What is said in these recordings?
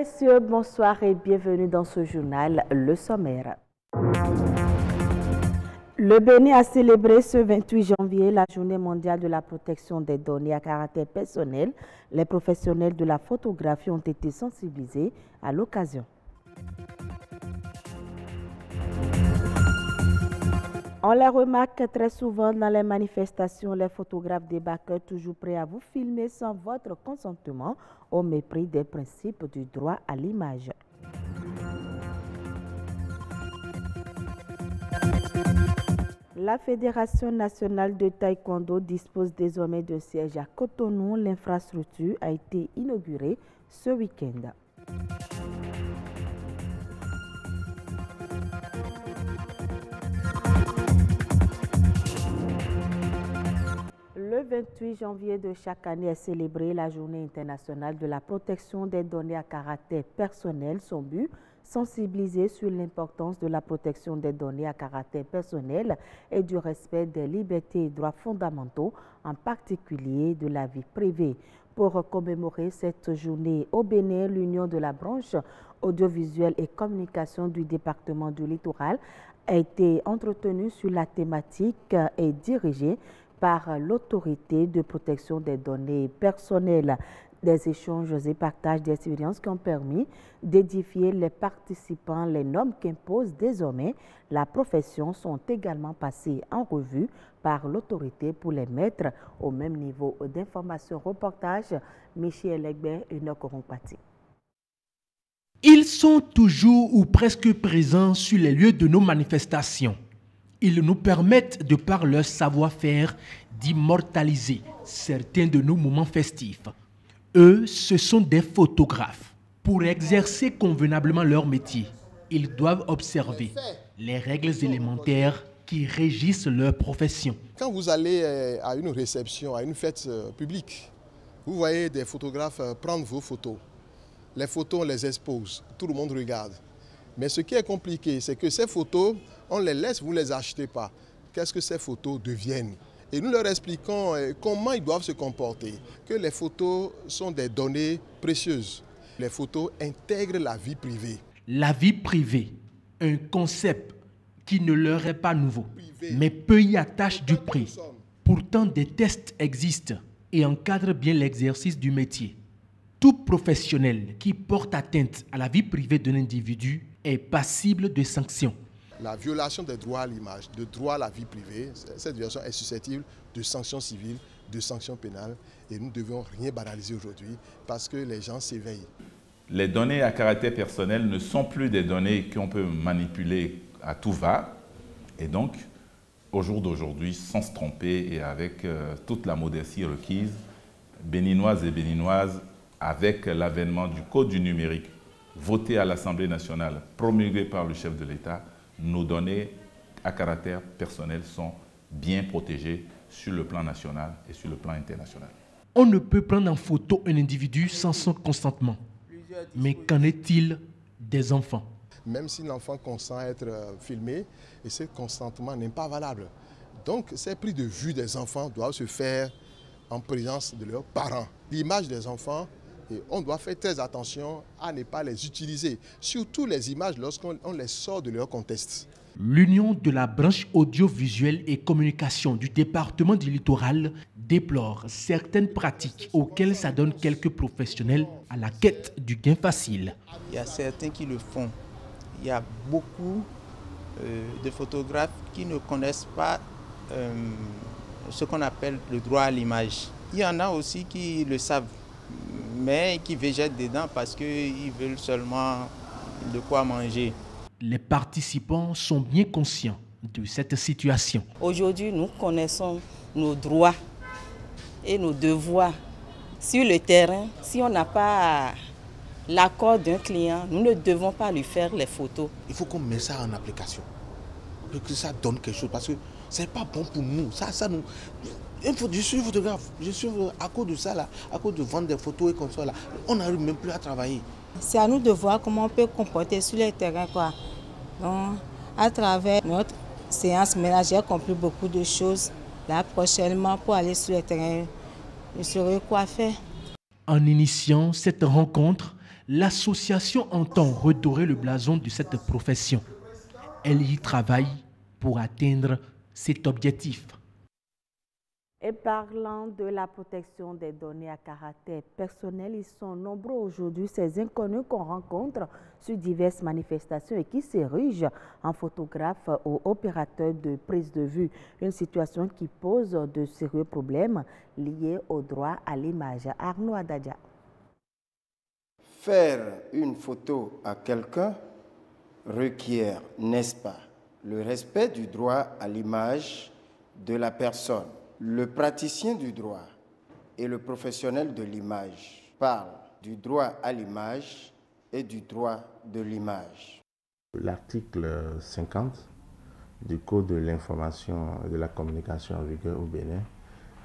messieurs, bonsoir et bienvenue dans ce journal, le sommaire. Le Bénin a célébré ce 28 janvier la journée mondiale de la protection des données à caractère personnel. Les professionnels de la photographie ont été sensibilisés à l'occasion. On les remarque très souvent dans les manifestations, les photographes débarquent toujours prêts à vous filmer sans votre consentement, au mépris des principes du droit à l'image. La Fédération nationale de taekwondo dispose désormais de siège à Cotonou. L'infrastructure a été inaugurée ce week-end. Le 28 janvier de chaque année est célébrée la Journée internationale de la protection des données à caractère personnel. Son but, sensibiliser sur l'importance de la protection des données à caractère personnel et du respect des libertés et droits fondamentaux, en particulier de la vie privée. Pour commémorer cette journée au Bénin, l'Union de la branche audiovisuelle et communication du département du Littoral a été entretenue sur la thématique et dirigée par l'autorité de protection des données personnelles. Des échanges et partages d'expériences qui ont permis d'édifier les participants. Les normes qu'impose désormais la profession sont également passées en revue par l'autorité pour les mettre au même niveau d'information. Reportage Michel Egbert et Nokorongpati. Ils sont toujours ou presque présents sur les lieux de nos manifestations. Ils nous permettent, de par leur savoir-faire, d'immortaliser certains de nos moments festifs. Eux, ce sont des photographes. Pour exercer convenablement leur métier, ils doivent observer les règles élémentaires qui régissent leur profession. Quand vous allez à une réception, à une fête publique, vous voyez des photographes prendre vos photos. Les photos, on les expose, tout le monde regarde. Mais ce qui est compliqué, c'est que ces photos, on les laisse, vous ne les achetez pas. Qu'est-ce que ces photos deviennent? Et nous leur expliquons comment ils doivent se comporter, que les photos sont des données précieuses. Les photos intègrent la vie privée. La vie privée, un concept qui ne leur est pas nouveau, mais peu y attache du prix. Pourtant, des tests existent et encadrent bien l'exercice du métier. Tout professionnel qui porte atteinte à la vie privée d'un individu est passible de sanctions. La violation des droits à l'image, de droit à la vie privée, cette violation est susceptible de sanctions civiles, de sanctions pénales. Et nous ne devons rien banaliser aujourd'hui parce que les gens s'éveillent. Les données à caractère personnel ne sont plus des données qu'on peut manipuler à tout va. Et donc, au jour d'aujourd'hui, sans se tromper et avec toute la modestie requise, béninoises et béninoises, avec l'avènement du Code du numérique, voté à l'Assemblée nationale, promulgué par le chef de l'État, nos données à caractère personnel sont bien protégées sur le plan national et sur le plan international. On ne peut prendre en photo un individu sans son consentement. Mais qu'en est-il des enfants? Même si l'enfant consent à être filmé, et ce consentement n'est pas valable. Donc ces prises de vue des enfants doivent se faire en présence de leurs parents. L'image des enfants, et on doit faire très attention à ne pas les utiliser, surtout les images lorsqu'on les sort de leur contexte. L'Union de la branche audiovisuelle et communication du département du Littoral déplore certaines pratiques auxquelles s'adonnent quelques professionnels à la quête du gain facile. Il y a certains qui le font. Il y a beaucoup de photographes qui ne connaissent pas ce qu'on appelle le droit à l'image. Il y en a aussi qui le savent, mais qui végètent dedans parce qu'ils veulent seulement de quoi manger. Les participants sont bien conscients de cette situation. Aujourd'hui, nous connaissons nos droits et nos devoirs. Sur le terrain, si on n'a pas l'accord d'un client, nous ne devons pas lui faire les photos. Il faut qu'on mette ça en application, que ça donne quelque chose, parce que ce n'est pas bon pour nous. Nous. Je suis photographe, je suis à cause de ça, là, à cause de vendre des photos et comme ça, là, on n'arrive même plus à travailler. C'est à nous de voir comment on peut comporter sur les terrains, quoi. Donc, à travers notre séance ménagère, j'ai compris beaucoup de choses. Là, prochainement, pour aller sur les terrains, je saurai quoi faire. En initiant cette rencontre, L'association entend redorer le blason de cette profession. Elle y travaille pour atteindre cet objectif. Et parlant de la protection des données à caractère personnel, ils sont nombreux aujourd'hui ces inconnus qu'on rencontre sur diverses manifestations et qui s'érigent en photographes ou opérateurs de prise de vue. Une situation qui pose de sérieux problèmes liés au droit à l'image. Arnaud Adadja. Faire une photo à quelqu'un requiert, n'est-ce pas, le respect du droit à l'image de la personne. Le praticien du droit et le professionnel de l'image parlent du droit à l'image et du droit de l'image. L'article 50 du Code de l'information et de la communication en vigueur au Bénin,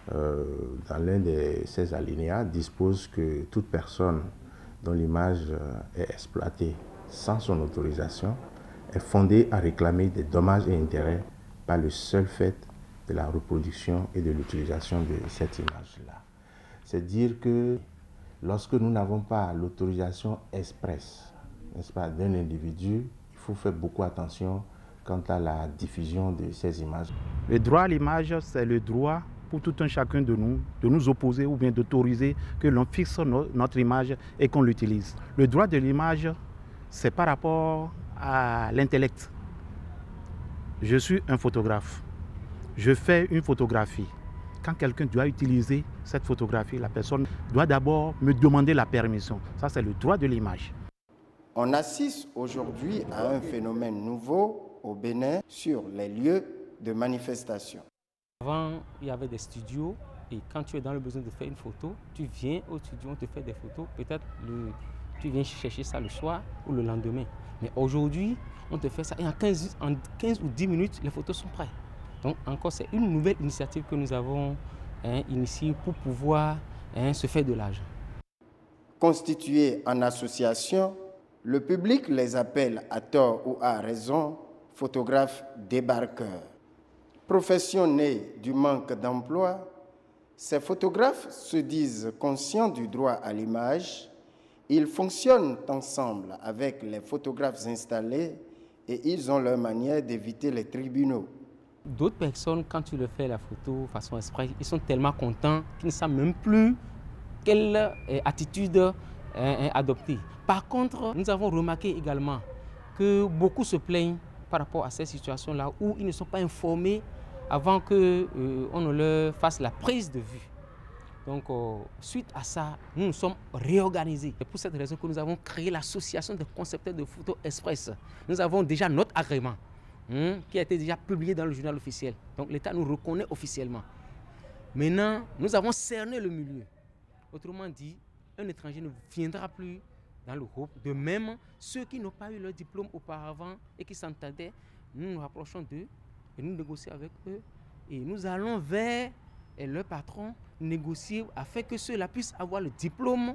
dans l'un de ses alinéas, dispose que toute personne dont l'image est exploitée sans son autorisation est fondée à réclamer des dommages et intérêts par le seul fait de la reproduction et de l'utilisation de cette image-là. C'est dire que lorsque nous n'avons pas l'autorisation expresse, n'est-ce pas, d'un individu, il faut faire beaucoup attention quant à la diffusion de ces images. Le droit à l'image, c'est le droit pour tout un chacun de nous opposer ou bien d'autoriser que l'on fixe notre image et qu'on l'utilise. Le droit de l'image, c'est par rapport à l'intellect. Je suis un photographe. Je fais une photographie. Quand quelqu'un doit utiliser cette photographie, la personne doit d'abord me demander la permission. Ça, c'est le droit de l'image. On assiste aujourd'hui à un phénomène nouveau au Bénin sur les lieux de manifestation. Avant, il y avait des studios et quand tu es dans le besoin de faire une photo, tu viens au studio, on te fait des photos. Peut-être tu viens chercher ça le soir ou le lendemain. Mais aujourd'hui, on te fait ça et en 15 ou 10 minutes, les photos sont prêtes. Donc encore, c'est une nouvelle initiative que nous avons initiée pour pouvoir se faire de l'argent. Constitués en association, le public les appelle à tort ou à raison photographes débarqueurs. Profession née du manque d'emploi, ces photographes se disent conscients du droit à l'image. Ils fonctionnent ensemble avec les photographes installés et ils ont leur manière d'éviter les tribunaux. D'autres personnes, quand tu leur fais la photo de façon express, ils sont tellement contents qu'ils ne savent même plus quelle attitude adopter. Par contre, nous avons remarqué également que beaucoup se plaignent par rapport à ces situations-là où ils ne sont pas informés avant qu'on ne leur fasse la prise de vue. Donc, suite à ça, nous nous sommes réorganisés. C'est pour cette raison que nous avons créé l'association des concepteurs de photos express. Nous avons déjà notre agrément qui a été déjà publié dans le journal officiel. Donc, l'État nous reconnaît officiellement. Maintenant, nous avons cerné le milieu. Autrement dit, un étranger ne viendra plus dans le groupe. De même, ceux qui n'ont pas eu leur diplôme auparavant et qui s'entendaient, nous nous rapprochons d'eux et nous négocions avec eux. Et nous allons vers leur patron négocier afin que ceux-là puissent avoir le diplôme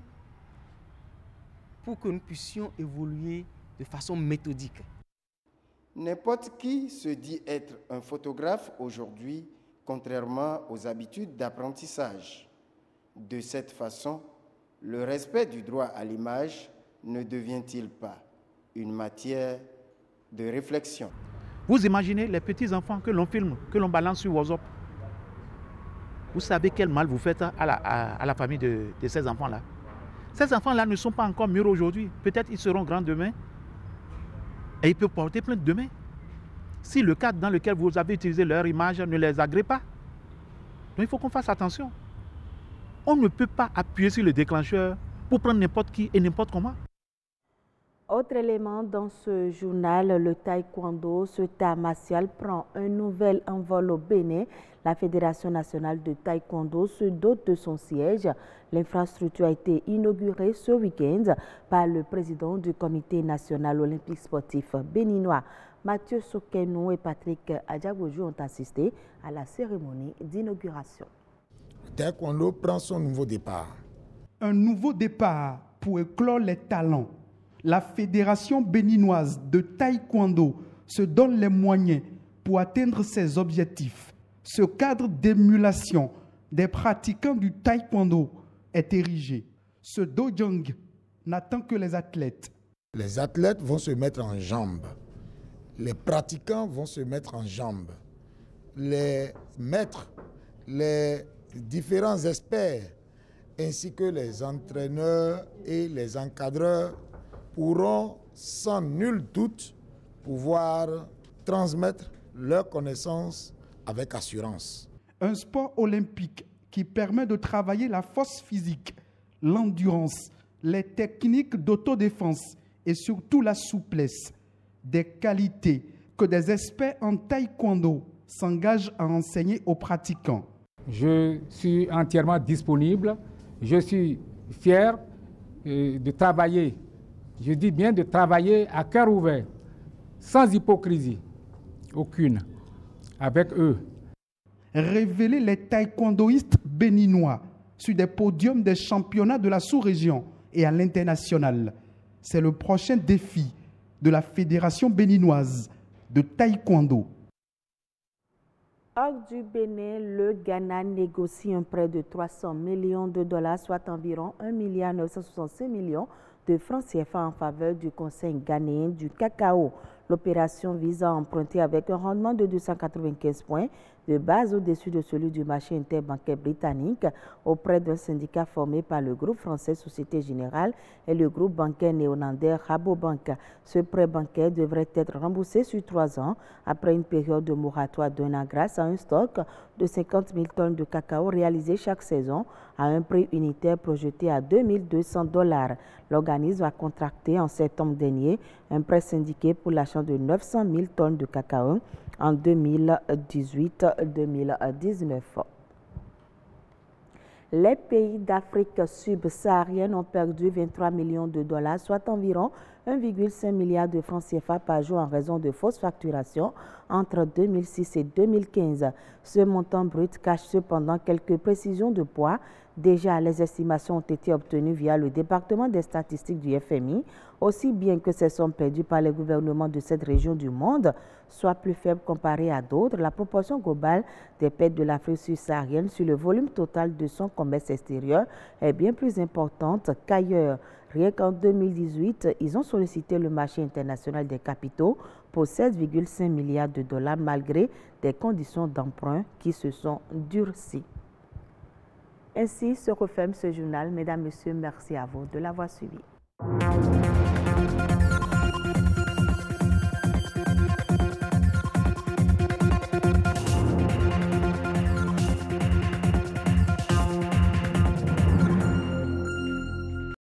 pour que nous puissions évoluer de façon méthodique. N'importe qui se dit être un photographe aujourd'hui, contrairement aux habitudes d'apprentissage. De cette façon, le respect du droit à l'image ne devient-il pas une matière de réflexion? Vous imaginez les petits-enfants que l'on filme, que l'on balance sur WhatsApp. Vous savez quel mal vous faites à la famille de ces enfants-là. Ces enfants-là ne sont pas encore mûrs aujourd'hui. Peut-être ils seront grands demain. Et ils peuvent porter plainte demain. Si le cadre dans lequel vous avez utilisé leur image ne les agrée pas. Donc il faut qu'on fasse attention. On ne peut pas appuyer sur le déclencheur pour prendre n'importe qui et n'importe comment. Autre élément dans ce journal, le taekwondo, ce art martial prend un nouvel envol au Bénin. La Fédération nationale de taekwondo se dote de son siège. L'infrastructure a été inaugurée ce week-end par le président du comité national olympique sportif béninois. Mathieu Sokenou et Patrick Adjaboju ont assisté à la cérémonie d'inauguration. Le taekwondo prend son nouveau départ. Un nouveau départ pour éclore les talents. La Fédération béninoise de taekwondo se donne les moyens pour atteindre ses objectifs. Ce cadre d'émulation des pratiquants du taekwondo est érigé. Ce dojang n'attend que les athlètes. Les athlètes vont se mettre en jambes. Les pratiquants vont se mettre en jambes. Les maîtres, les différents experts, ainsi que les entraîneurs et les encadreurs pourront sans nul doute pouvoir transmettre leurs connaissances avec assurance. Un sport olympique qui permet de travailler la force physique, l'endurance, les techniques d'autodéfense et surtout la souplesse, des qualités que des experts en taekwondo s'engagent à enseigner aux pratiquants. Je suis entièrement disponible, je suis fier de travailler, je dis bien de travailler à cœur ouvert, sans hypocrisie aucune, avec eux. Révéler les taekwondoïstes béninois sur des podiums des championnats de la sous-région et à l'international. C'est le prochain défi de la Fédération béninoise de taekwondo. Hors du Bénin, le Ghana négocie un prêt de 300 millions de dollars, soit environ 1,965 milliard de francs CFA en faveur du Conseil ghanéen du cacao. L'opération vise à emprunter avec un rendement de 295 points de base au-dessus de celui du marché interbancaire britannique auprès d'un syndicat formé par le groupe français Société Générale et le groupe bancaire néerlandais Rabobank. Ce prêt bancaire devrait être remboursé sur 3 ans après une période de moratoire d'1 an grâce à un stock de 50 000 tonnes de cacao réalisé chaque saison à un prix unitaire projeté à $2,200. L'organisme a contracté en septembre dernier un prêt syndiqué pour l'achat de 900 000 tonnes de cacao en 2018-2019. Les pays d'Afrique subsaharienne ont perdu 23 millions de dollars, soit environ 1,5 milliard de francs CFA par jour en raison de fausses facturations entre 2006 et 2015. Ce montant brut cache cependant quelques précisions de poids. Déjà, les estimations ont été obtenues via le département des statistiques du FMI, aussi bien que ces sommes perdues par les gouvernements de cette région du monde soient plus faibles comparées à d'autres. La proportion globale des pertes de l'Afrique subsaharienne sur le volume total de son commerce extérieur est bien plus importante qu'ailleurs. Rien qu'en 2018, ils ont sollicité le marché international des capitaux pour 7,5 milliards de dollars malgré des conditions d'emprunt qui se sont durcies. Ainsi se referme ce journal. Mesdames, Messieurs, merci à vous de l'avoir suivi.